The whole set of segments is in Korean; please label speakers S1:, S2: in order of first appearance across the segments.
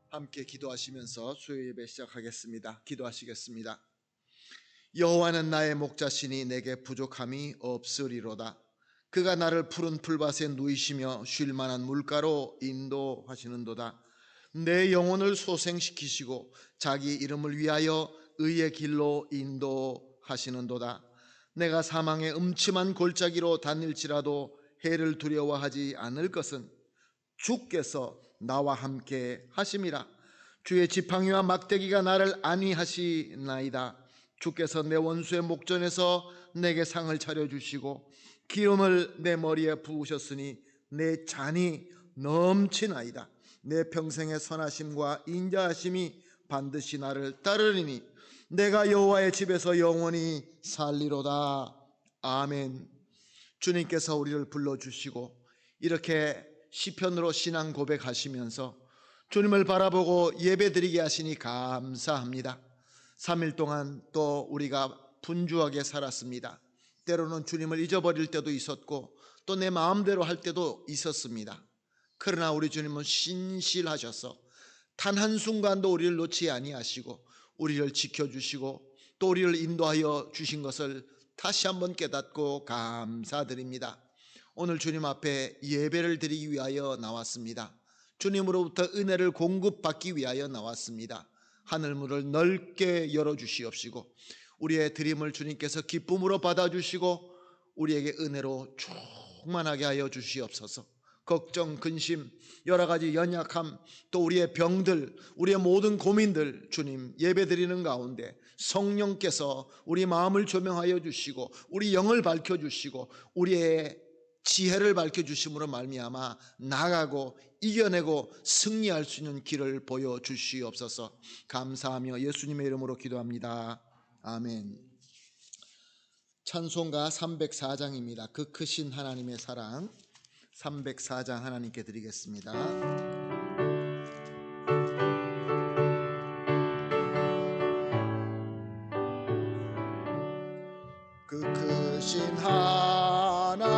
S1: 함께 기도하시면서 수요 예배 시작하겠습니다. 기도하시겠습니다. 여호와는 나의 목자시니 내게 부족함이 없으리로다. 그가 나를 푸른 풀밭에 누이시며 쉴 만한 물가로 인도하시는도다. 내 영혼을 소생시키시고 자기 이름을 위하여 의의 길로 인도하시는도다. 내가 사망의 음침한 골짜기로 다닐지라도 해를 두려워하지 않을 것은 주께서 나와 함께 하심이라. 주의 지팡이와 막대기가 나를 안위하시나이다. 주께서 내 원수의 목전에서 내게 상을 차려주시고 기름을 내 머리에 부으셨으니 내 잔이 넘치나이다. 내 평생의 선하심과 인자하심이 반드시 나를 따르리니 내가 여호와의 집에서 영원히 살리로다. 아멘. 주님께서 우리를 불러주시고 이렇게 시편으로 신앙 고백하시면서 주님을 바라보고 예배드리게 하시니 감사합니다. 3일 동안 또 우리가 분주하게 살았습니다. 때로는 주님을 잊어버릴 때도 있었고 또 내 마음대로 할 때도 있었습니다. 그러나 우리 주님은 신실하셔서 단 한순간도 우리를 놓지 아니하시고 우리를 지켜주시고 또 우리를 인도하여 주신 것을 다시 한번 깨닫고 감사드립니다. 오늘 주님 앞에 예배를 드리기 위하여 나왔습니다. 주님으로부터 은혜를 공급받기 위하여 나왔습니다. 하늘문을 넓게 열어주시옵시고 우리의 드림을 주님께서 기쁨으로 받아주시고 우리에게 은혜로 충만하게 하여 주시옵소서. 걱정, 근심, 여러 가지 연약함, 또 우리의 병들, 우리의 모든 고민들 주님 예배드리는 가운데 성령께서 우리 마음을 조명하여 주시고 우리 영을 밝혀주시고 우리의 지혜를 밝혀주심으로 말미암아 나가고 이겨내고 승리할 수 있는 길을 보여주시옵소서. 감사하며 예수님의 이름으로 기도합니다. 아멘. 찬송가 304장입니다. 그 크신 하나님의 사랑 304장 하나님께 드리겠습니다. 그 크신 하나님의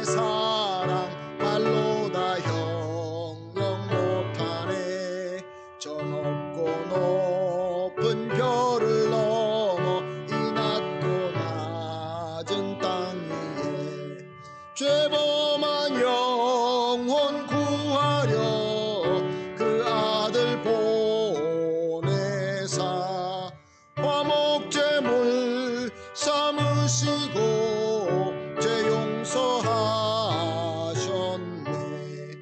S1: 사랑 말로 다 형용 못하네. 저 높고 높은 별을 넘어 이 낮고 낮은 땅 위에 죄범한 영혼 구하려 그 아들 보내사 화목제물 삼으시고 죄 용서하셨네.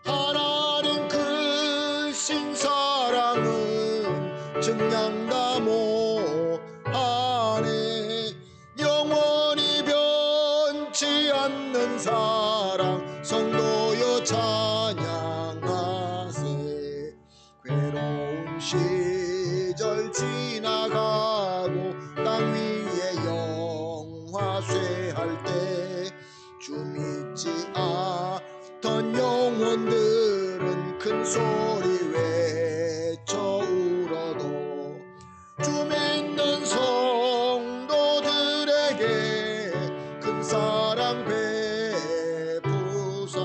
S1: 하나님 크신 사랑은 증량다 못하네. 영원히 변치 않는 사랑 성도여 찬양하세. 괴로운 시절 지나가고 땅 위에 영화쇠할 때 주 믿지 않던 영혼들은 큰 소리 외쳐 울어도 주 믿는 성도들에게 큰 사랑 베푸사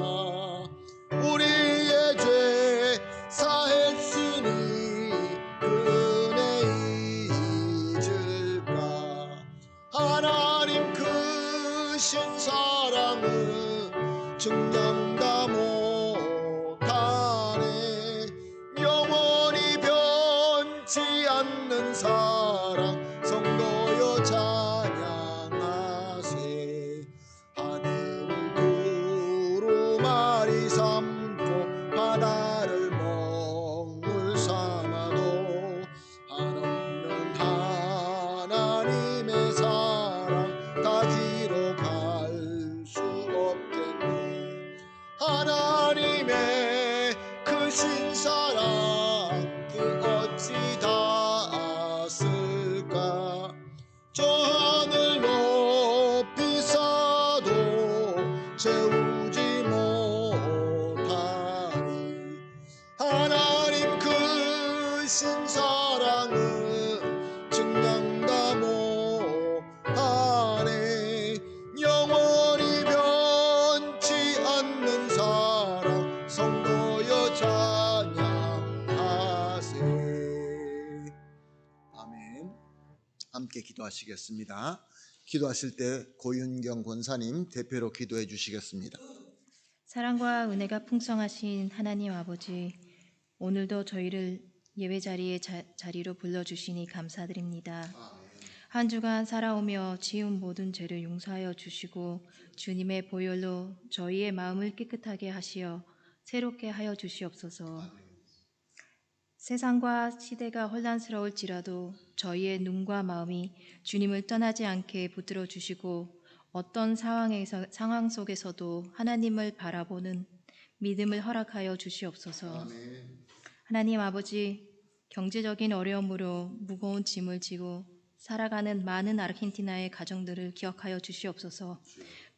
S1: 우리의 죄 사했으니 그 은혜 잊을까. 하나님 크신 사랑은 증량다 못하네. 영원히 변치 않는 사랑 성도여 찬양하세. 하늘을 두루마리 삼고 바다를 먹물 삼아도 한없는 하나님의 사랑 가지러 갈 수 없겠네. 하나님의 크신 사랑 그 어찌 닿았을까. 저 하늘 높이 쌓아도 채우지 못 함께 기도하시겠습니다. 기도하실 때 고윤경 권사님 대표로 기도해 주시겠습니다.
S2: 사랑과 은혜가 풍성하신 하나님 아버지, 오늘도 저희를 예배 자리로 불러주시니 감사드립니다. 한 주간 살아오며 지은 모든 죄를 용서하여 주시고 주님의 보혈로 저희의 마음을 깨끗하게 하시어 새롭게 하여 주시옵소서. 세상과 시대가 혼란스러울지라도 저희의 눈과 마음이 주님을 떠나지 않게 붙들어 주시고 어떤 상황 속에서도 하나님을 바라보는 믿음을 허락하여 주시옵소서. 하나님 아버지, 경제적인 어려움으로 무거운 짐을 지고 살아가는 많은 아르헨티나의 가정들을 기억하여 주시옵소서.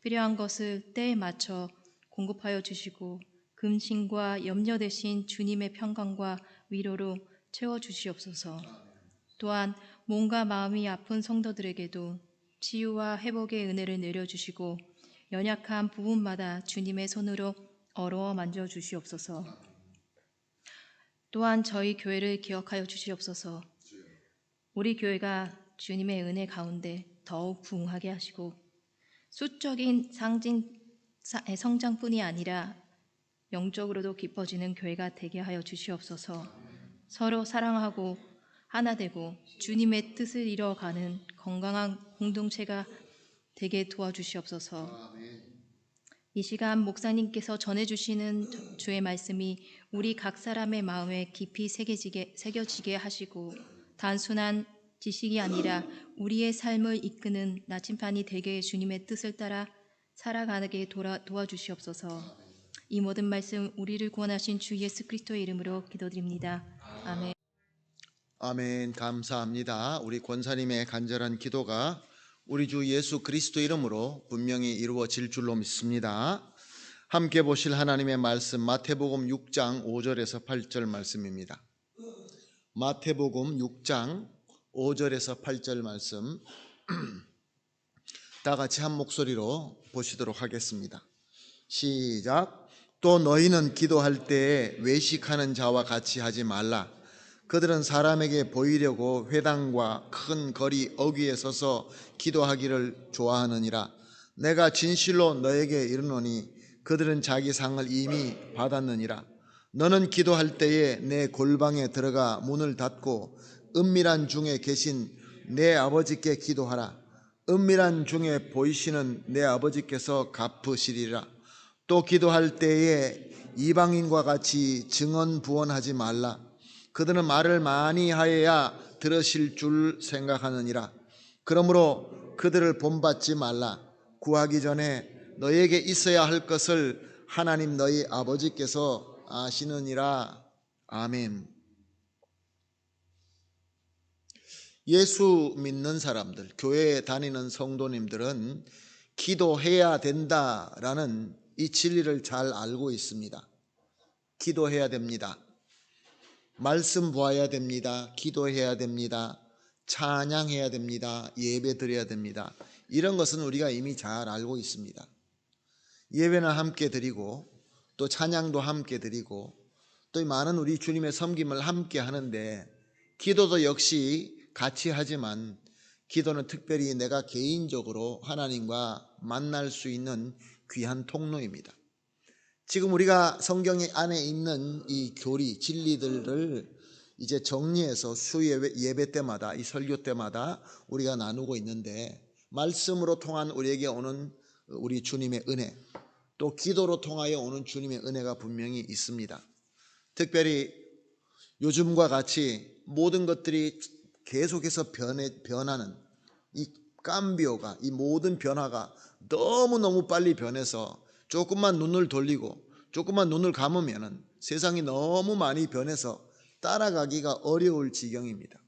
S2: 필요한 것을 때에 맞춰 공급하여 주시고 근심과 염려 대신 주님의 평강과 위로로 채워주시옵소서. 또한 몸과 마음이 아픈 성도들에게도 치유와 회복의 은혜를 내려주시고 연약한 부분마다 주님의 손으로 어루어 만져주시옵소서. 또한 저희 교회를 기억하여 주시옵소서. 우리 교회가 주님의 은혜 가운데 더욱 부흥하게 하시고 수적인 성장뿐이 아니라 영적으로도 기뻐지는 교회가 되게 하여 주시옵소서. 서로 사랑하고 하나 되고 주님의 뜻을 이뤄가는 건강한 공동체가 되게 도와주시옵소서. 이 시간 목사님께서 전해주시는 주의 말씀이 우리 각 사람의 마음에 깊이 새겨지게 하시고 단순한 지식이 아니라 우리의 삶을 이끄는 나침반이 되게 주님의 뜻을 따라 살아가게 도와주시옵소서. 이 모든 말씀 우리를 구원하신 주 예수 그리스도의 이름으로 기도드립니다. 아멘.
S1: 아멘. 감사합니다. 우리 권사님의 간절한 기도가 우리 주 예수 그리스도 이름으로 분명히 이루어질 줄로 믿습니다. 함께 보실 하나님의 말씀 마태복음 6장 5절에서 8절 말씀입니다. 마태복음 6장 5절에서 8절 말씀 다 같이 한 목소리로 보시도록 하겠습니다. 시작. 또 너희는 기도할 때에 외식하는 자와 같이 하지 말라. 그들은 사람에게 보이려고 회당과 큰 거리 어귀에 서서 기도하기를 좋아하느니라. 내가 진실로 너에게 이르노니 그들은 자기 상을 이미 받았느니라. 너는 기도할 때에 내 골방에 들어가 문을 닫고 은밀한 중에 계신 내 아버지께 기도하라. 은밀한 중에 보이시는 내 아버지께서 갚으시리라. 또 기도할 때에 이방인과 같이 증언부언하지 말라. 그들은 말을 많이 하여야 들으실 줄 생각하느니라. 그러므로 그들을 본받지 말라. 구하기 전에 너에게 있어야 할 것을 하나님 너희 아버지께서 아시느니라. 아멘. 예수 믿는 사람들, 교회에 다니는 성도님들은 기도해야 된다라는 이 진리를 잘 알고 있습니다. 기도해야 됩니다. 말씀 보아야 됩니다. 기도해야 됩니다. 찬양해야 됩니다. 예배 드려야 됩니다. 이런 것은 우리가 이미 잘 알고 있습니다. 예배는 함께 드리고 또 찬양도 함께 드리고 또 많은 우리 주님의 섬김을 함께 하는데 기도도 역시 같이 하지만 기도는 특별히 내가 개인적으로 하나님과 만날 수 있는 귀한 통로입니다. 지금 우리가 성경 안에 있는 이 교리, 진리들을 이제 정리해서 수예배 때마다 이 설교 때마다 우리가 나누고 있는데 말씀으로 통한 우리에게 오는 우리 주님의 은혜 또 기도로 통하여 오는 주님의 은혜가 분명히 있습니다. 특별히 요즘과 같이 모든 것들이 계속해서 변하는 이 깜비오가 이 모든 변화가 너무너무 빨리 변해서 조금만 눈을 돌리고 조금만 눈을 감으면 세상이 너무 많이 변해서 따라가기가 어려울 지경입니다.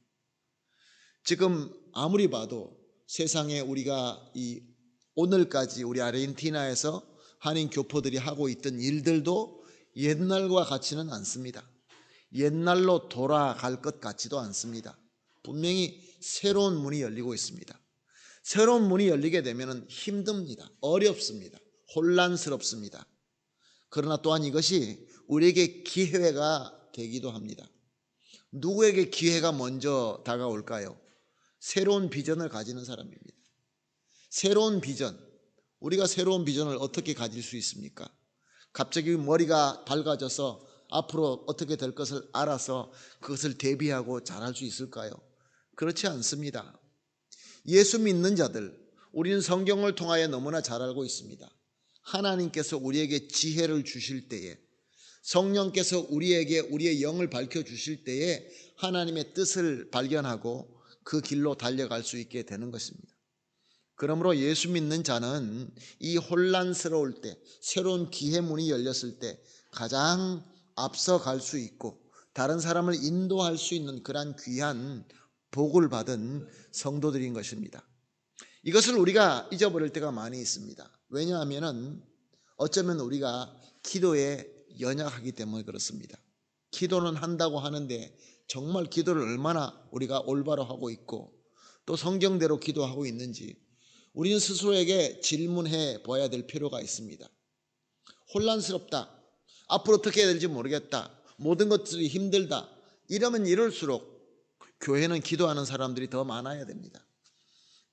S1: 지금 아무리 봐도 세상에 우리가 이 오늘까지 우리 아르헨티나에서 한인 교포들이 하고 있던 일들도 옛날과 같지는 않습니다. 옛날로 돌아갈 것 같지도 않습니다. 분명히 새로운 문이 열리고 있습니다. 새로운 문이 열리게 되면 힘듭니다. 어렵습니다. 혼란스럽습니다. 그러나 또한 이것이 우리에게 기회가 되기도 합니다. 누구에게 기회가 먼저 다가올까요? 새로운 비전을 가지는 사람입니다. 새로운 비전. 우리가 새로운 비전을 어떻게 가질 수 있습니까? 갑자기 머리가 밝아져서 앞으로 어떻게 될 것을 알아서 그것을 대비하고 잘할 수 있을까요? 그렇지 않습니다. 예수 믿는 자들, 우리는 성경을 통하여 너무나 잘 알고 있습니다. 하나님께서 우리에게 지혜를 주실 때에, 성령께서 우리에게 우리의 영을 밝혀주실 때에 하나님의 뜻을 발견하고 그 길로 달려갈 수 있게 되는 것입니다. 그러므로 예수 믿는 자는 이 혼란스러울 때, 새로운 기회 문이 열렸을 때 가장 앞서 갈 수 있고 다른 사람을 인도할 수 있는 그러한 귀한 복을 받은 성도들인 것입니다. 이것을 우리가 잊어버릴 때가 많이 있습니다. 왜냐하면 어쩌면 우리가 기도에 연약하기 때문에 그렇습니다. 기도는 한다고 하는데 정말 기도를 얼마나 우리가 올바로 하고 있고 또 성경대로 기도하고 있는지 우리는 스스로에게 질문해 봐야 될 필요가 있습니다. 혼란스럽다. 앞으로 어떻게 해야 될지 모르겠다. 모든 것들이 힘들다. 이러면 이럴수록 교회는 기도하는 사람들이 더 많아야 됩니다.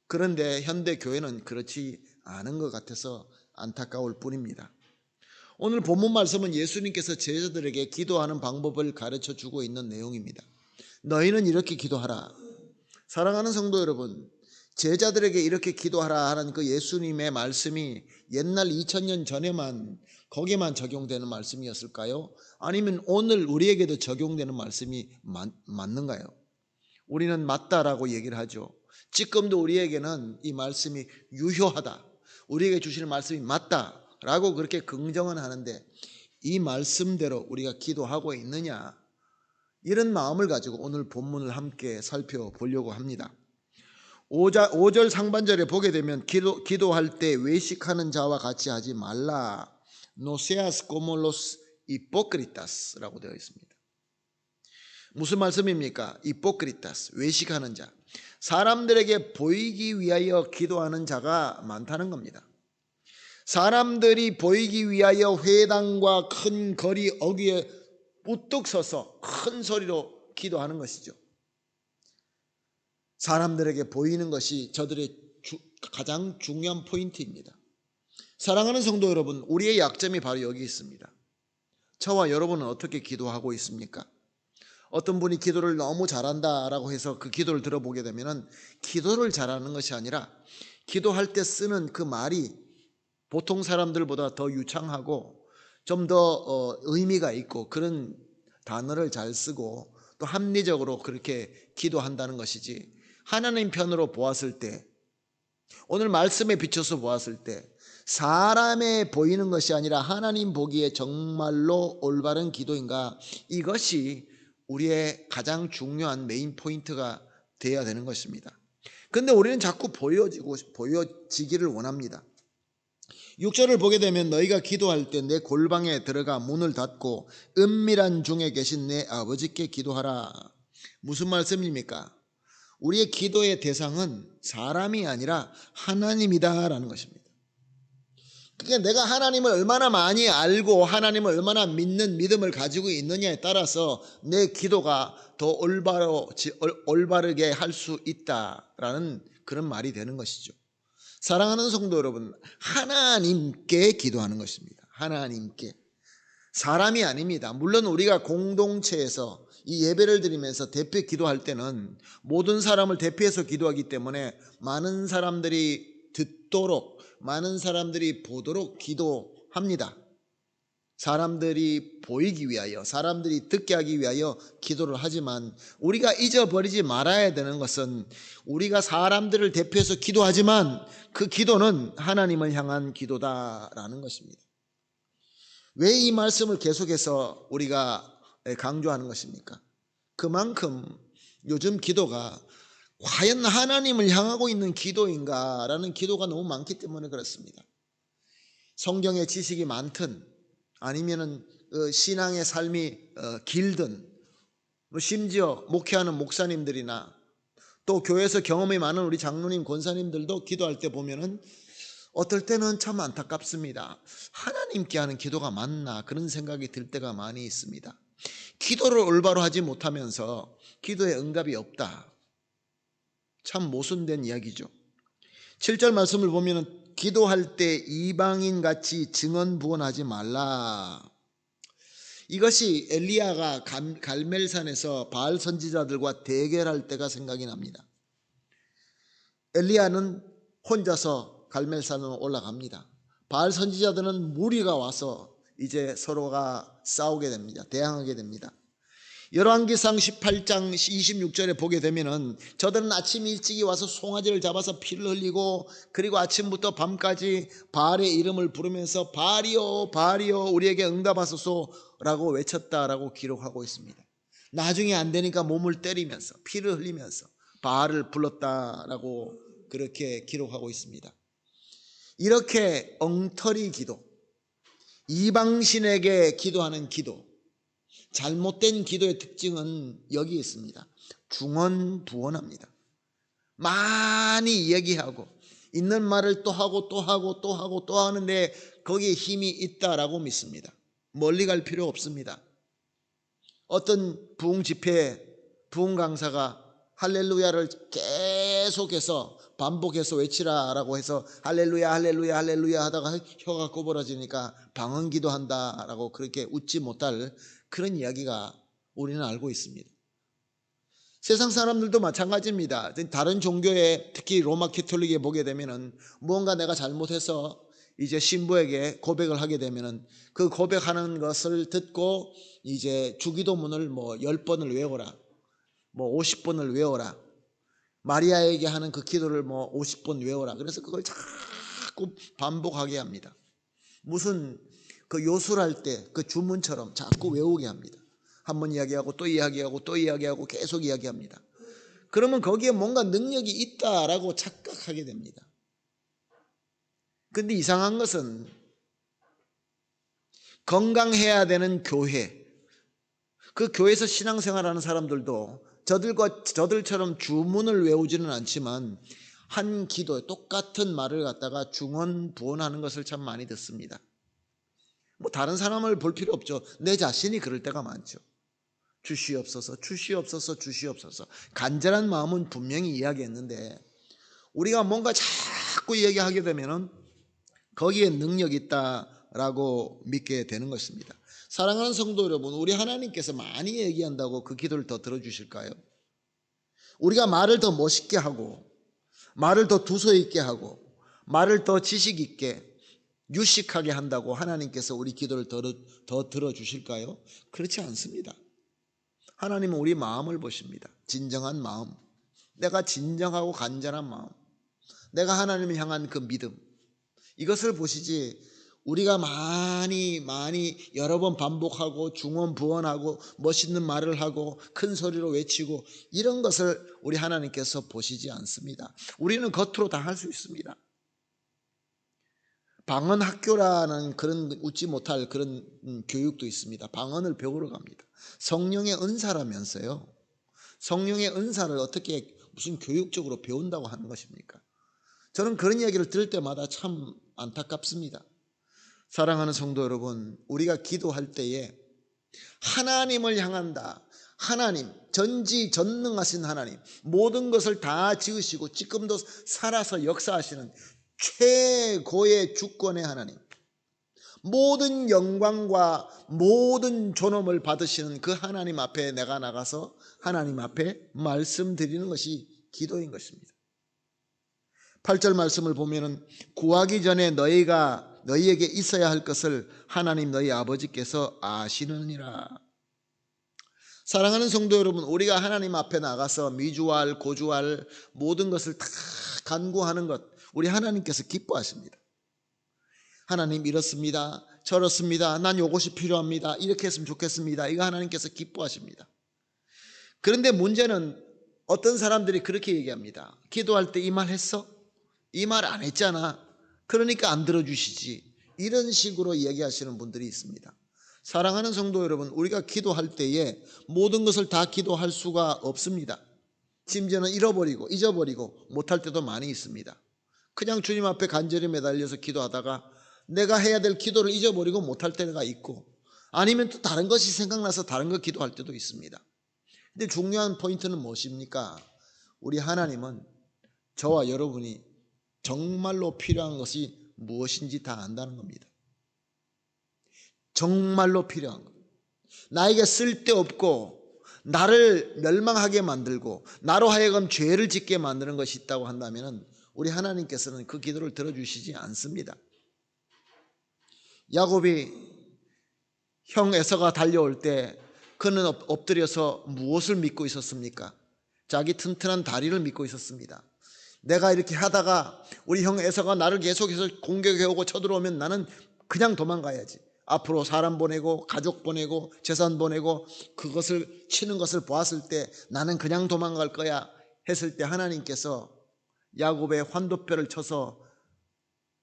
S1: 그런데 현대 교회는 그렇지 않은 것 같아서 안타까울 뿐입니다. 오늘 본문 말씀은 예수님께서 제자들에게 기도하는 방법을 가르쳐 주고 있는 내용입니다. 너희는 이렇게 기도하라. 사랑하는 성도 여러분, 제자들에게 이렇게 기도하라 하는 그 예수님의 말씀이 옛날 2000년 전에만 거기에만 적용되는 말씀이었을까요? 아니면 오늘 우리에게도 적용되는 말씀이 맞는가요? 우리는 맞다라고 얘기를 하죠. 지금도 우리에게는 이 말씀이 유효하다, 우리에게 주시는 말씀이 맞다라고 그렇게 긍정은 하는데 이 말씀대로 우리가 기도하고 있느냐, 이런 마음을 가지고 오늘 본문을 함께 살펴보려고 합니다. 5절 상반절에 보게 되면 기도할 때 외식하는 자와 같이 하지 말라. No seas como los hipócritas 라고 되어 있습니다. 무슨 말씀입니까? 히포크리타스, 외식하는 자. 사람들에게 보이기 위하여 기도하는 자가 많다는 겁니다. 사람들이 보이기 위하여 회당과 큰 거리 어귀에 우뚝 서서 큰 소리로 기도하는 것이죠. 사람들에게 보이는 것이 저들의 가장 중요한 포인트입니다. 사랑하는 성도 여러분, 우리의 약점이 바로 여기 있습니다. 저와 여러분은 어떻게 기도하고 있습니까? 어떤 분이 기도를 너무 잘한다라고 해서 그 기도를 들어보게 되면 기도를 잘하는 것이 아니라 기도할 때 쓰는 그 말이 보통 사람들보다 더 유창하고 좀 더 의미가 있고 그런 단어를 잘 쓰고 또 합리적으로 그렇게 기도한다는 것이지, 하나님 편으로 보았을 때, 오늘 말씀에 비춰서 보았을 때 사람에 보이는 것이 아니라 하나님 보기에 정말로 올바른 기도인가, 이것이 우리의 가장 중요한 메인 포인트가 되어야 되는 것입니다. 그런데 우리는 자꾸 보여지기를 원합니다. 6절을 보게 되면 너희가 기도할 때 내 골방에 들어가 문을 닫고 은밀한 중에 계신 내 아버지께 기도하라. 무슨 말씀입니까? 우리의 기도의 대상은 사람이 아니라 하나님이다라는 것입니다. 그러니까 내가 하나님을 얼마나 많이 알고 하나님을 얼마나 믿는 믿음을 가지고 있느냐에 따라서 내 기도가 더 올바르게 할 수 있다라는 그런 말이 되는 것이죠. 사랑하는 성도 여러분, 하나님께 기도하는 것입니다. 하나님께, 사람이 아닙니다. 물론 우리가 공동체에서 이 예배를 드리면서 대표 기도할 때는 모든 사람을 대표해서 기도하기 때문에 많은 사람들이 듣도록, 많은 사람들이 보도록 기도합니다. 사람들이 보이기 위하여, 사람들이 듣게 하기 위하여 기도를 하지만 우리가 잊어버리지 말아야 되는 것은 우리가 사람들을 대표해서 기도하지만 그 기도는 하나님을 향한 기도다라는 것입니다. 왜 이 말씀을 계속해서 우리가 강조하는 것입니까? 그만큼 요즘 기도가 과연 하나님을 향하고 있는 기도인가라는 기도가 너무 많기 때문에 그렇습니다. 성경의 지식이 많든 아니면은 신앙의 삶이 길든, 심지어 목회하는 목사님들이나 또 교회에서 경험이 많은 우리 장로님, 권사님들도 기도할 때 보면은 어떨 때는 참 안타깝습니다. 하나님께 하는 기도가 맞나 그런 생각이 들 때가 많이 있습니다. 기도를 올바로 하지 못하면서 기도에 응답이 없다, 참 모순된 이야기죠. 7절 말씀을 보면 기도할 때 이방인같이 증언부언하지 말라. 이것이 엘리야가 갈멜산에서 바알 선지자들과 대결할 때가 생각이 납니다. 엘리야는 혼자서 갈멜산으로 올라갑니다. 바알 선지자들은 무리가 와서 이제 서로가 싸우게 됩니다. 대항하게 됩니다. 열왕기상 18장 26절에 보게 되면은 저들은 아침 일찍이 와서 송아지를 잡아서 피를 흘리고 그리고 아침부터 밤까지 바알의 이름을 부르면서 바알이여 바알이여 우리에게 응답하소서라고 외쳤다라고 기록하고 있습니다. 나중에 안 되니까 몸을 때리면서 피를 흘리면서 바알을 불렀다라고 그렇게 기록하고 있습니다. 이렇게 엉터리 기도, 이방신에게 기도하는 기도, 잘못된 기도의 특징은 여기 있습니다. 중언부언합니다. 많이 얘기하고 있는 말을 또 하고 또 하고 또 하고 또 하는데 거기에 힘이 있다라고 믿습니다. 멀리 갈 필요 없습니다. 어떤 부흥 집회, 부흥 강사가 할렐루야를 계속해서 반복해서 외치라라고 해서 할렐루야 할렐루야 할렐루야 하다가 혀가 꼬부러지니까 방언기도 한다라고 그렇게 웃지 못할 그런 이야기가 우리는 알고 있습니다. 세상 사람들도 마찬가지입니다. 다른 종교에 특히 로마 캐톨릭에 보게 되면은 무언가 내가 잘못해서 이제 신부에게 고백을 하게 되면은 그 고백하는 것을 듣고 이제 주기도문을 뭐 10번을 외워라, 뭐 50번을 외워라, 마리아에게 하는 그 기도를 뭐 50번 외워라. 그래서 그걸 자꾸 반복하게 합니다. 무슨 그 요술할 때 그 주문처럼 자꾸 외우게 합니다. 한 번 이야기하고 또 이야기하고 또 이야기하고 계속 이야기합니다. 그러면 거기에 뭔가 능력이 있다라고 착각하게 됩니다. 그런데 이상한 것은 건강해야 되는 교회, 그 교회에서 신앙생활하는 사람들도 저들처럼 주문을 외우지는 않지만 한 기도에 똑같은 말을 갖다가 중언부언하는 것을 참 많이 듣습니다. 뭐 다른 사람을 볼 필요 없죠. 내 자신이 그럴 때가 많죠. 주시옵소서 주시옵소서 주시옵소서. 간절한 마음은 분명히 이야기했는데 우리가 뭔가 자꾸 얘기하게 되면은 거기에 능력이 있다라고 믿게 되는 것입니다. 사랑하는 성도 여러분, 우리 하나님께서 많이 얘기한다고 그 기도를 더 들어주실까요? 우리가 말을 더 멋있게 하고 말을 더 두서 있게 하고 말을 더 지식 있게 유식하게 한다고 하나님께서 우리 기도를 더 들어주실까요? 그렇지 않습니다. 하나님은 우리 마음을 보십니다. 진정한 마음, 내가 진정하고 간절한 마음, 내가 하나님을 향한 그 믿음, 이것을 보시지 우리가 많이 여러 번 반복하고 중언부언하고 멋있는 말을 하고 큰 소리로 외치고 이런 것을 우리 하나님께서 보시지 않습니다. 우리는 겉으로 다 할 수 있습니다. 방언 학교라는 그런 웃지 못할 그런 교육도 있습니다. 방언을 배우러 갑니다. 성령의 은사라면서요. 성령의 은사를 어떻게 무슨 교육적으로 배운다고 하는 것입니까? 저는 그런 이야기를 들을 때마다 참 안타깝습니다. 사랑하는 성도 여러분, 우리가 기도할 때에 하나님을 향한다. 하나님, 전지전능하신 하나님, 모든 것을 다 지으시고 지금도 살아서 역사하시는 최고의 주권의 하나님, 모든 영광과 모든 존엄을 받으시는 그 하나님 앞에 내가 나가서 하나님 앞에 말씀드리는 것이 기도인 것입니다. 8절 말씀을 보면은 구하기 전에 너희에게 있어야 할 것을 하나님 너희 아버지께서 아시느니라. 사랑하는 성도 여러분, 우리가 하나님 앞에 나가서 미주알 고주알 모든 것을 다 간구하는 것, 우리 하나님께서 기뻐하십니다. 하나님 이렇습니다, 저렇습니다, 난 요것이 필요합니다, 이렇게 했으면 좋겠습니다, 이거 하나님께서 기뻐하십니다. 그런데 문제는 어떤 사람들이 그렇게 얘기합니다. 기도할 때 이 말 했어? 이 말 안 했잖아, 그러니까 안 들어주시지, 이런 식으로 얘기하시는 분들이 있습니다. 사랑하는 성도 여러분, 우리가 기도할 때에 모든 것을 다 기도할 수가 없습니다. 심지어는 잊어버리고 못할 때도 많이 있습니다. 그냥 주님 앞에 간절히 매달려서 기도하다가 내가 해야 될 기도를 잊어버리고 못할 때가 있고, 아니면 또 다른 것이 생각나서 다른 거 기도할 때도 있습니다. 근데 중요한 포인트는 무엇입니까? 우리 하나님은 저와 여러분이 정말로 필요한 것이 무엇인지 다 안다는 겁니다. 정말로 필요한 것. 나에게 쓸데없고 나를 멸망하게 만들고 나로 하여금 죄를 짓게 만드는 것이 있다고 한다면 우리 하나님께서는 그 기도를 들어주시지 않습니다. 야곱이 형 에서가 달려올 때 그는 엎드려서 무엇을 믿고 있었습니까? 자기 튼튼한 다리를 믿고 있었습니다. 내가 이렇게 하다가 우리 형 에서가 나를 계속해서 공격해오고 쳐들어오면 나는 그냥 도망가야지. 앞으로 사람 보내고 가족 보내고 재산 보내고 그것을 치는 것을 보았을 때 나는 그냥 도망갈 거야 했을 때 하나님께서 야곱의 환도뼈를 쳐서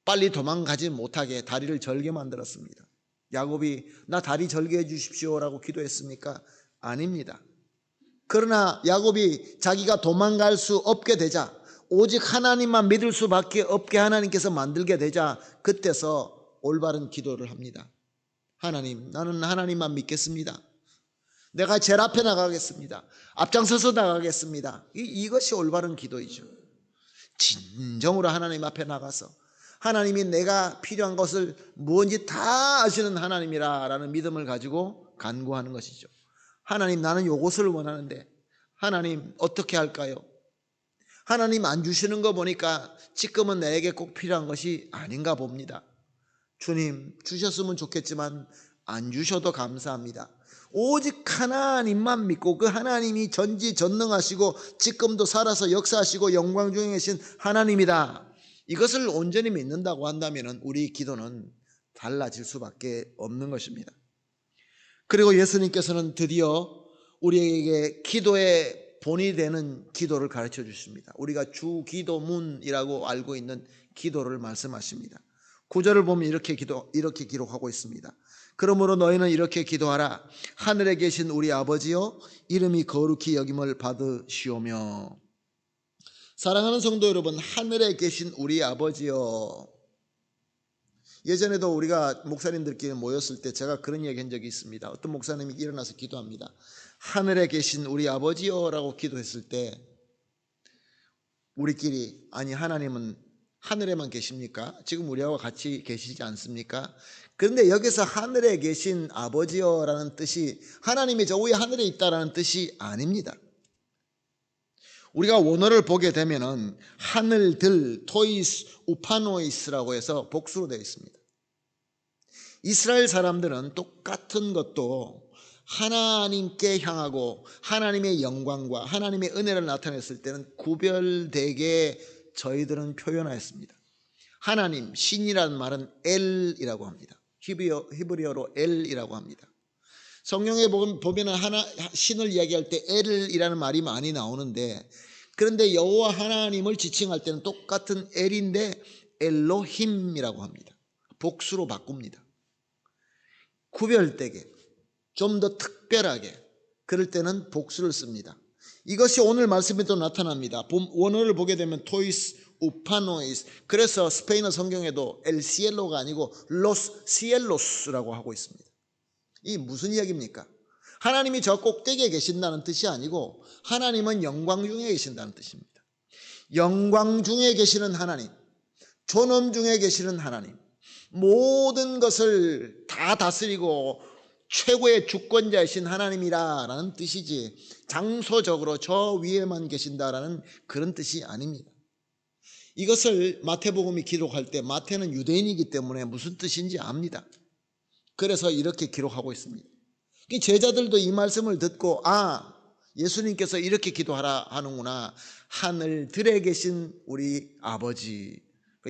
S1: 빨리 도망가지 못하게 다리를 절게 만들었습니다. 야곱이 나 다리 절게 해 주십시오라고 기도했습니까? 아닙니다. 그러나 야곱이 자기가 도망갈 수 없게 되자, 오직 하나님만 믿을 수밖에 없게 하나님께서 만들게 되자 그때서 올바른 기도를 합니다. 하나님, 나는 하나님만 믿겠습니다. 내가 제일 앞에 나가겠습니다. 앞장서서 나가겠습니다. 이것이 올바른 기도이죠. 진정으로 하나님 앞에 나가서 하나님이 내가 필요한 것을 무엇인지 다 아시는 하나님이라는 믿음을 가지고 간구하는 것이죠. 하나님, 나는 이것을 원하는데 하나님 어떻게 할까요? 하나님 안 주시는 거 보니까 지금은 내게 꼭 필요한 것이 아닌가 봅니다. 주님, 주셨으면 좋겠지만 안 주셔도 감사합니다. 오직 하나님만 믿고 그 하나님이 전지전능하시고 지금도 살아서 역사하시고 영광 중에 계신 하나님이다. 이것을 온전히 믿는다고 한다면 우리 기도는 달라질 수밖에 없는 것입니다. 그리고 예수님께서는 드디어 우리에게 기도의 본이 되는 기도를 가르쳐 주십니다. 우리가 주기도문이라고 알고 있는 기도를 말씀하십니다. 9절을 보면 이렇게 기록하고 있습니다. 그러므로 너희는 이렇게 기도하라. 하늘에 계신 우리 아버지여, 이름이 거룩히 여김을 받으시오며. 사랑하는 성도 여러분, 하늘에 계신 우리 아버지여. 예전에도 우리가 목사님들끼리 모였을 때 제가 그런 얘기 한 적이 있습니다. 어떤 목사님이 일어나서 기도합니다. 하늘에 계신 우리 아버지여 라고 기도했을 때 우리끼리, 아니 하나님은 하늘에만 계십니까? 지금 우리하고 같이 계시지 않습니까? 그런데 여기서 하늘에 계신 아버지여라는 뜻이 하나님이 저 위에 하늘에 있다라는 뜻이 아닙니다. 우리가 원어를 보게 되면은 하늘들, 토이스, 우파노이스라고 해서 복수로 되어 있습니다. 이스라엘 사람들은 똑같은 것도 하나님께 향하고 하나님의 영광과 하나님의 은혜를 나타냈을 때는 구별되게 저희들은 표현하였습니다. 하나님, 신이라는 말은 엘이라고 합니다. 히브리어로 엘이라고 합니다. 성경에 보면 신을 이야기할 때 엘이라는 말이 많이 나오는데, 그런데 여호와 하나님을 지칭할 때는 똑같은 엘인데 엘로힘이라고 합니다. 복수로 바꿉니다. 구별되게, 좀 더 특별하게, 그럴 때는 복수를 씁니다. 이것이 오늘 말씀에도 나타납니다. 원어를 보게 되면 토이스, 우파노이스. 그래서 스페인어 성경에도 엘 시엘로가 아니고 로스 시엘로스라고 하고 있습니다. 이 무슨 이야기입니까? 하나님이 저 꼭대기에 계신다는 뜻이 아니고 하나님은 영광 중에 계신다는 뜻입니다. 영광 중에 계시는 하나님, 존엄 중에 계시는 하나님, 모든 것을 다 다스리고 최고의 주권자이신 하나님이라는 뜻이지 장소적으로 저 위에만 계신다라는 그런 뜻이 아닙니다. 이것을 마태복음이 기록할 때 마태는 유대인이기 때문에 무슨 뜻인지 압니다. 그래서 이렇게 기록하고 있습니다. 제자들도 이 말씀을 듣고 예수님께서 이렇게 기도하라 하는구나. 하늘들에 계신 우리 아버지,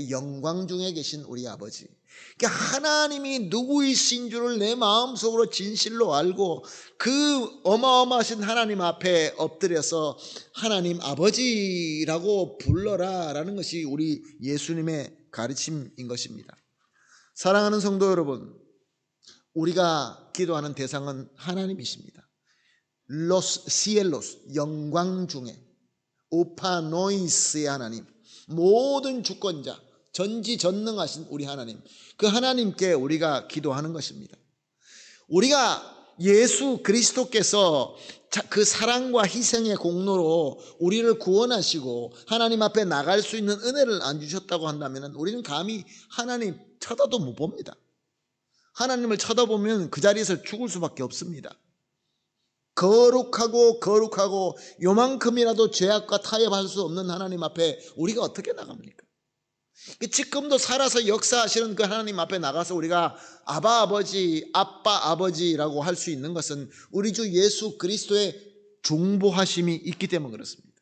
S1: 영광 중에 계신 우리 아버지, 하나님이 누구이신 줄을 내 마음속으로 진실로 알고 그 어마어마하신 하나님 앞에 엎드려서 하나님 아버지라고 불러라 라는 것이 우리 예수님의 가르침인 것입니다. 사랑하는 성도 여러분, 우리가 기도하는 대상은 하나님이십니다. 로스 시엘로스, 영광 중에, 오파노이스의 하나님, 모든 주권자, 전지전능하신 우리 하나님, 그 하나님께 우리가 기도하는 것입니다. 우리가 예수 그리스도께서 그 사랑과 희생의 공로로 우리를 구원하시고 하나님 앞에 나갈 수 있는 은혜를 안 주셨다고 한다면 우리는 감히 하나님 쳐다도 못 봅니다. 하나님을 쳐다보면 그 자리에서 죽을 수밖에 없습니다. 거룩하고 요만큼이라도 죄악과 타협할 수 없는 하나님 앞에 우리가 어떻게 나갑니까? 지금도 살아서 역사하시는 그 하나님 앞에 나가서 우리가 아바 아버지, 아빠 아버지라고 할 수 있는 것은 우리 주 예수 그리스도의 중보하심이 있기 때문에 그렇습니다.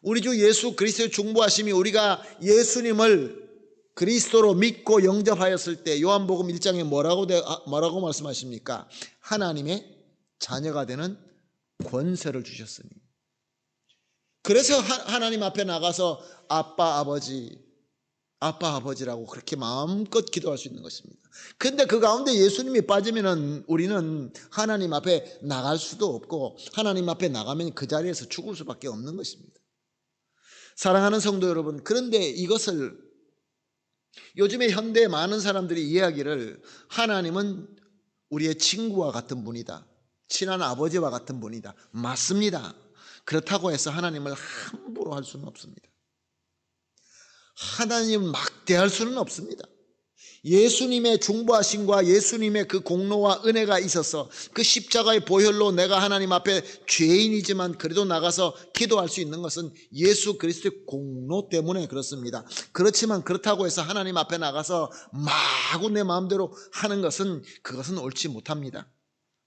S1: 우리 주 예수 그리스도의 중보하심이 우리가 예수님을 그리스도로 믿고 영접하였을 때 요한복음 1장에 뭐라고 말씀하십니까? 하나님의 자녀가 되는 권세를 주셨으니. 그래서 하나님 앞에 나가서 아빠 아버지라고 그렇게 마음껏 기도할 수 있는 것입니다. 그런데 그 가운데 예수님이 빠지면 우리는 하나님 앞에 나갈 수도 없고 하나님 앞에 나가면 그 자리에서 죽을 수밖에 없는 것입니다. 사랑하는 성도 여러분, 그런데 이것을 요즘에 현대의 많은 사람들이 이야기를 하나님은 우리의 친구와 같은 분이다, 친한 아버지와 같은 분이다. 맞습니다. 그렇다고 해서 하나님을 함부로 할 수는 없습니다. 하나님을 막대할 수는 없습니다. 예수님의 중보하심과 예수님의 그 공로와 은혜가 있어서 그 십자가의 보혈로 내가 하나님 앞에 죄인이지만 그래도 나가서 기도할 수 있는 것은 예수 그리스도의 공로 때문에 그렇습니다. 그렇지만 그렇다고 해서 하나님 앞에 나가서 마구 내 마음대로 하는 것은 그것은 옳지 못합니다.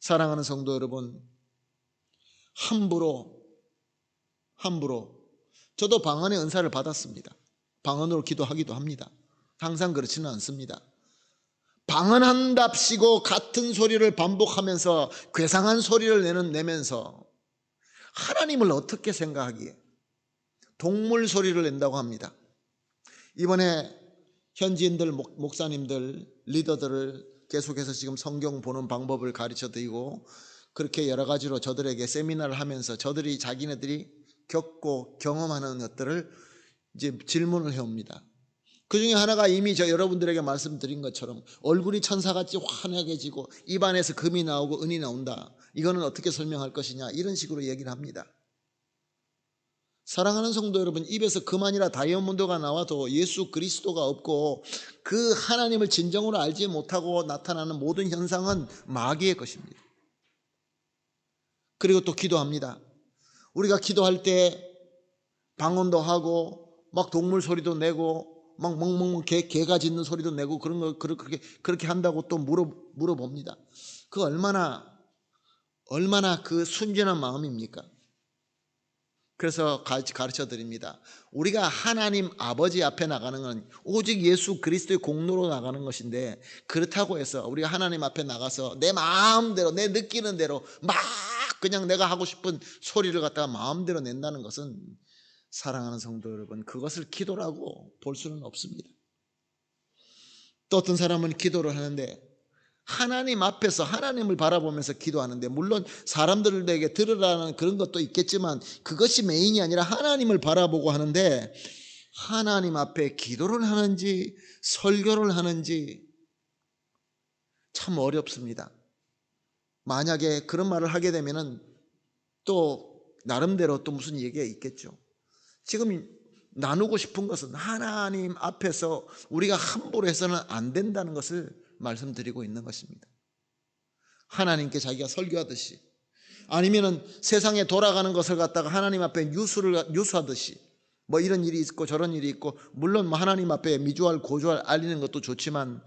S1: 사랑하는 성도 여러분, 함부로 저도 방언의 은사를 받았습니다. 방언으로 기도하기도 합니다. 항상 그렇지는 않습니다. 방언한답시고 같은 소리를 반복하면서 괴상한 소리를 내면서 하나님을 어떻게 생각하기에 동물 소리를 낸다고 합니다. 이번에 현지인들, 목사님들, 리더들을 계속해서 지금 성경 보는 방법을 가르쳐 드리고 그렇게 여러 가지로 저들에게 세미나를 하면서 저들이 자기네들이 겪고 경험하는 것들을 이제 질문을 해옵니다. 그 중에 하나가 이미 여러분들에게 말씀드린 것처럼 얼굴이 천사같이 환하게지고 입안에서 금이 나오고 은이 나온다. 이거는 어떻게 설명할 것이냐, 이런 식으로 얘기를 합니다. 사랑하는 성도 여러분, 입에서 금 아니라 다이아몬드가 나와도 예수 그리스도가 없고 그 하나님을 진정으로 알지 못하고 나타나는 모든 현상은 마귀의 것입니다. 그리고 또 기도합니다. 우리가 기도할 때 방언도 하고 막 동물 소리도 내고 막 멍멍멍 개가 짖는 소리도 내고 그런 거 그렇게 한다고 또 물어봅니다. 그 얼마나 그 순전한 마음입니까? 그래서 가르쳐 드립니다. 우리가 하나님 아버지 앞에 나가는 건 오직 예수 그리스도의 공로로 나가는 것인데, 그렇다고 해서 우리가 하나님 앞에 나가서 내 마음대로 내 느끼는 대로 막 그냥 내가 하고 싶은 소리를 갖다가 마음대로 낸다는 것은, 사랑하는 성도 여러분, 그것을 기도라고 볼 수는 없습니다. 또 어떤 사람은 기도를 하는데 하나님 앞에서 하나님을 바라보면서 기도하는데, 물론 사람들에게 들으라는 그런 것도 있겠지만 그것이 메인이 아니라 하나님을 바라보고 하는데, 하나님 앞에 기도를 하는지 설교를 하는지 참 어렵습니다. 만약에 그런 말을 하게 되면은 또 나름대로 또 무슨 얘기가 있겠죠. 지금 나누고 싶은 것은 하나님 앞에서 우리가 함부로 해서는 안 된다는 것을 말씀드리고 있는 것입니다. 하나님께 자기가 설교하듯이, 아니면은 세상에 돌아가는 것을 갖다가 하나님 앞에 유수하듯이, 뭐 이런 일이 있고 저런 일이 있고, 물론 뭐 하나님 앞에 미주알 고주알 알리는 것도 좋지만,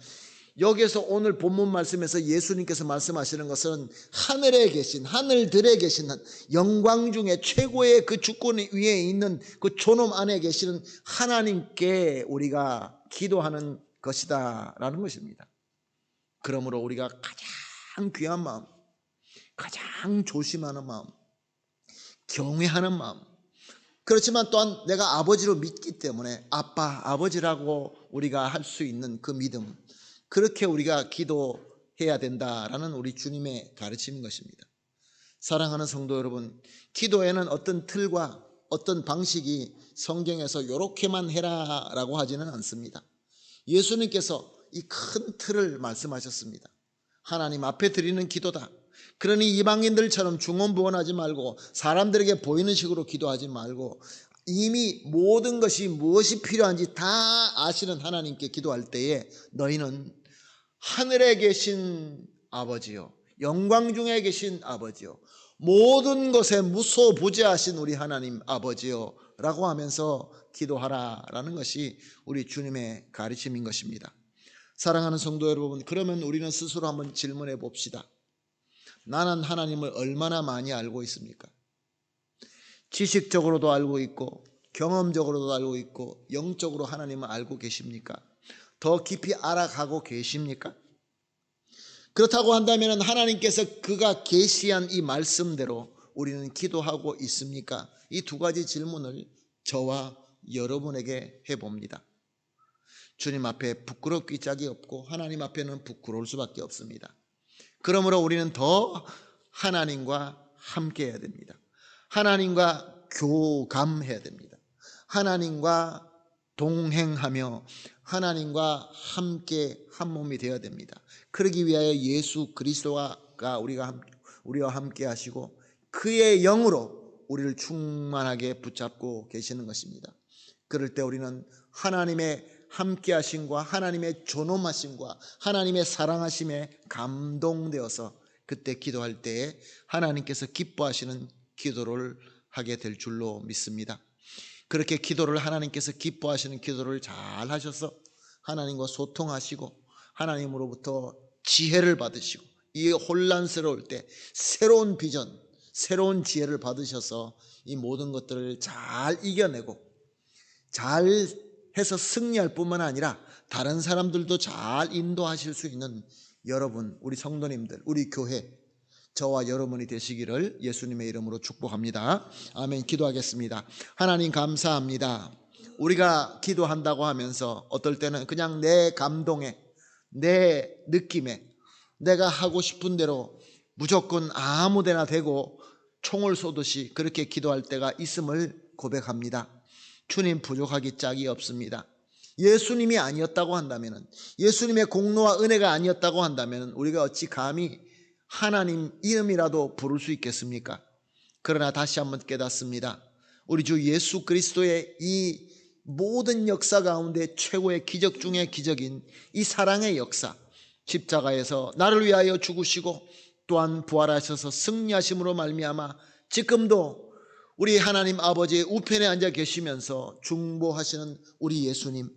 S1: 여기에서 오늘 본문 말씀에서 예수님께서 말씀하시는 것은 하늘들에 계신 영광 중에 최고의 그 주권 위에 있는 그 존엄 안에 계시는 하나님께 우리가 기도하는 것이다 라는 것입니다. 그러므로 우리가 가장 귀한 마음, 가장 조심하는 마음, 경외하는 마음, 그렇지만 또한 내가 아버지로 믿기 때문에 아빠, 아버지라고 우리가 할 수 있는 그 믿음, 그렇게 우리가 기도해야 된다라는 우리 주님의 가르침인 것입니다. 사랑하는 성도 여러분, 기도에는 어떤 틀과 어떤 방식이 성경에서 이렇게만 해라라고 하지는 않습니다. 예수님께서 이 큰 틀을 말씀하셨습니다. 하나님 앞에 드리는 기도다. 그러니 이방인들처럼 중언부언하지 말고 사람들에게 보이는 식으로 기도하지 말고 이미 모든 것이 무엇이 필요한지 다 아시는 하나님께 기도할 때에 너희는 하늘에 계신 아버지요, 영광 중에 계신 아버지요, 모든 것에 무소부재하신 우리 하나님 아버지요 라고 하면서 기도하라라는 것이 우리 주님의 가르침인 것입니다. 사랑하는 성도 여러분, 그러면 우리는 스스로 한번 질문해 봅시다. 나는 하나님을 얼마나 많이 알고 있습니까? 지식적으로도 알고 있고 경험적으로도 알고 있고 영적으로 하나님을 알고 계십니까? 더 깊이 알아가고 계십니까? 그렇다고 한다면 하나님께서 그가 계시한 이 말씀대로 우리는 기도하고 있습니까? 이 두 가지 질문을 저와 여러분에게 해봅니다. 주님 앞에 부끄럽기 짝이 없고 하나님 앞에는 부끄러울 수밖에 없습니다. 그러므로 우리는 더 하나님과 함께 해야 됩니다. 하나님과 교감해야 됩니다. 하나님과 동행하며 하나님과 함께 한 몸이 되어야 됩니다. 그러기 위하여 예수 그리스도가 우리와 함께 하시고 그의 영으로 우리를 충만하게 붙잡고 계시는 것입니다. 그럴 때 우리는 하나님의 함께 하심과 하나님의 존엄하심과 하나님의 사랑하심에 감동되어서 그때 기도할 때에 하나님께서 기뻐하시는 기도를 하게 될 줄로 믿습니다. 그렇게 기도를 하나님께서 기뻐하시는 기도를 잘 하셔서 하나님과 소통하시고 하나님으로부터 지혜를 받으시고 이 혼란스러울 때 새로운 비전, 새로운 지혜를 받으셔서 이 모든 것들을 잘 이겨내고 잘 해서 승리할 뿐만 아니라 다른 사람들도 잘 인도하실 수 있는 여러분, 우리 성도님들, 우리 교회, 저와 여러분이 되시기를 예수님의 이름으로 축복합니다. 아멘. 기도하겠습니다. 하나님 감사합니다. 우리가 기도한다고 하면서 어떨 때는 그냥 내 감동에, 내 느낌에, 내가 하고 싶은 대로 무조건 아무데나 대고 총을 쏘듯이 그렇게 기도할 때가 있음을 고백합니다. 주님, 부족하기 짝이 없습니다. 예수님이 아니었다고 한다면, 예수님의 공로와 은혜가 아니었다고 한다면 우리가 어찌 감히 하나님 이름이라도 부를 수 있겠습니까? 그러나 다시 한번 깨닫습니다. 우리 주 예수 그리스도의 이 모든 역사 가운데 최고의 기적 중의 기적인 이 사랑의 역사, 십자가에서 나를 위하여 죽으시고 또한 부활하셔서 승리하심으로 말미암아 지금도 우리 하나님 아버지의 우편에 앉아 계시면서 중보하시는 우리 예수님,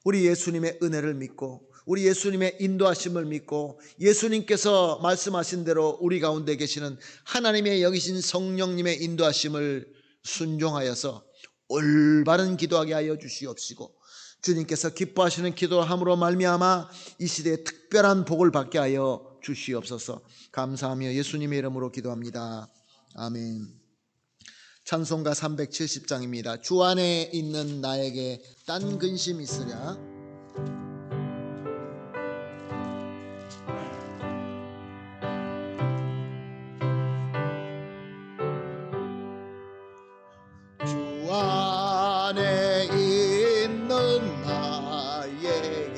S1: 우리 예수님의 은혜를 믿고 우리 예수님의 인도하심을 믿고 예수님께서 말씀하신 대로 우리 가운데 계시는 하나님의 여기신 성령님의 인도하심을 순종하여서 올바른 기도하게 하여 주시옵시고 주님께서 기뻐하시는 기도를 함으로 말미암아 이 시대에 특별한 복을 받게 하여 주시옵소서. 감사하며 예수님의 이름으로 기도합니다. 아멘. 찬송가 370장입니다. 주 안에 있는 나에게 딴 근심 있으랴. 주 안에 있는 나에게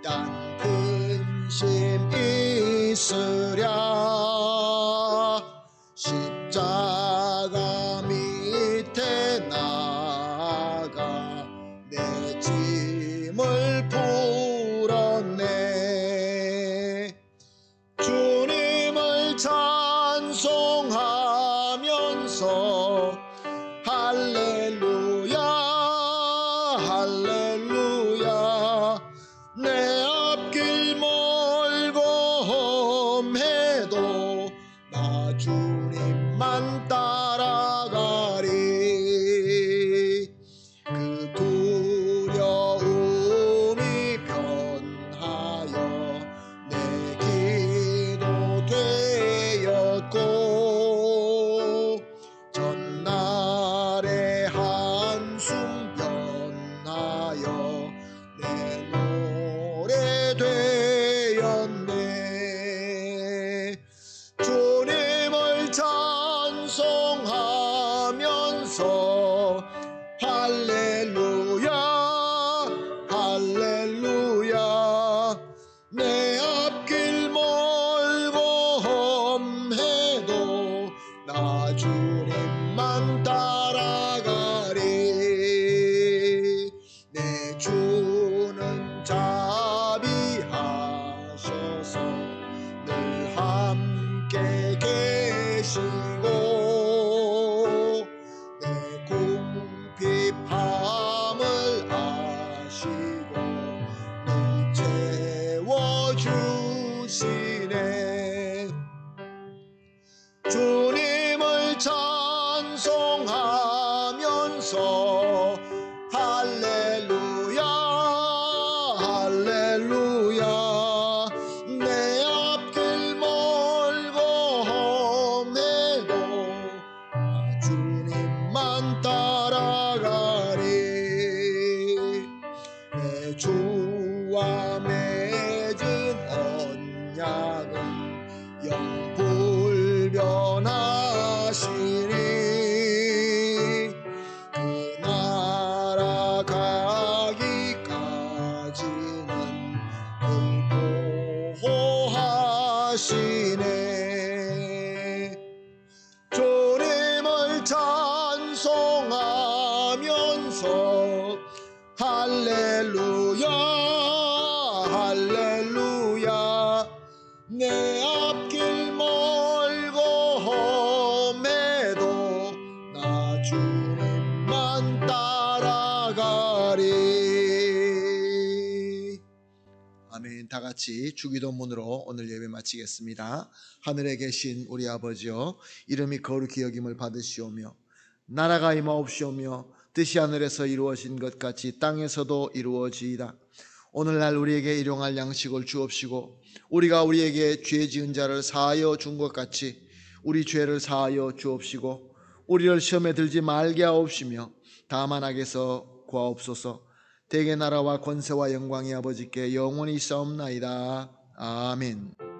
S1: 딴 근심 있으랴. 십자가 밑에 나가 내 짐을 풀었네. 주님을 찬송하면서 할렐루야 할렐루야. 내 앞길 멀고 험해도 나 주님만 따라가리. 그 두려움이 변하여 내 기도 되었고 전날의 한숨 변하여 내 노래 되었네. 주님을 찬송하면서 할렐루야 할렐루야. 내 앞길 멀고 내 궁핍함을 아시고 늘 채워주시네. 주님을 찬송하면서 할렐루야 할렐루야. 내 앞길 멀고 험해도 주님만 따라가리. 내 주와 맺은 언약은 영불변하시니 그 나라 가기까지는 늘 보호하시네. 주님을 찬송하면서 할렐루야 할렐루야. 내 앞길 멀고 험해도 나 주님만 따라가리. 아멘. 다 같이 주기도문으로 오늘 예배 마치겠습니다. 하늘에 계신 우리 아버지여, 이름이 거룩히 여김을 받으시오며 나라가 임하옵시오며 뜻이 하늘에서 이루어진 것 같이 땅에서도 이루어지이다. 오늘날 우리에게 일용할 양식을 주옵시고 우리가 우리에게 죄 지은 자를 사하여 준 것 같이 우리 죄를 사하여 주옵시고 우리를 시험에 들지 말게 하옵시며 다만 악에서 구하옵소서. 대개 나라와 권세와 영광이 아버지께 영원히 있사옵나이다. 아멘.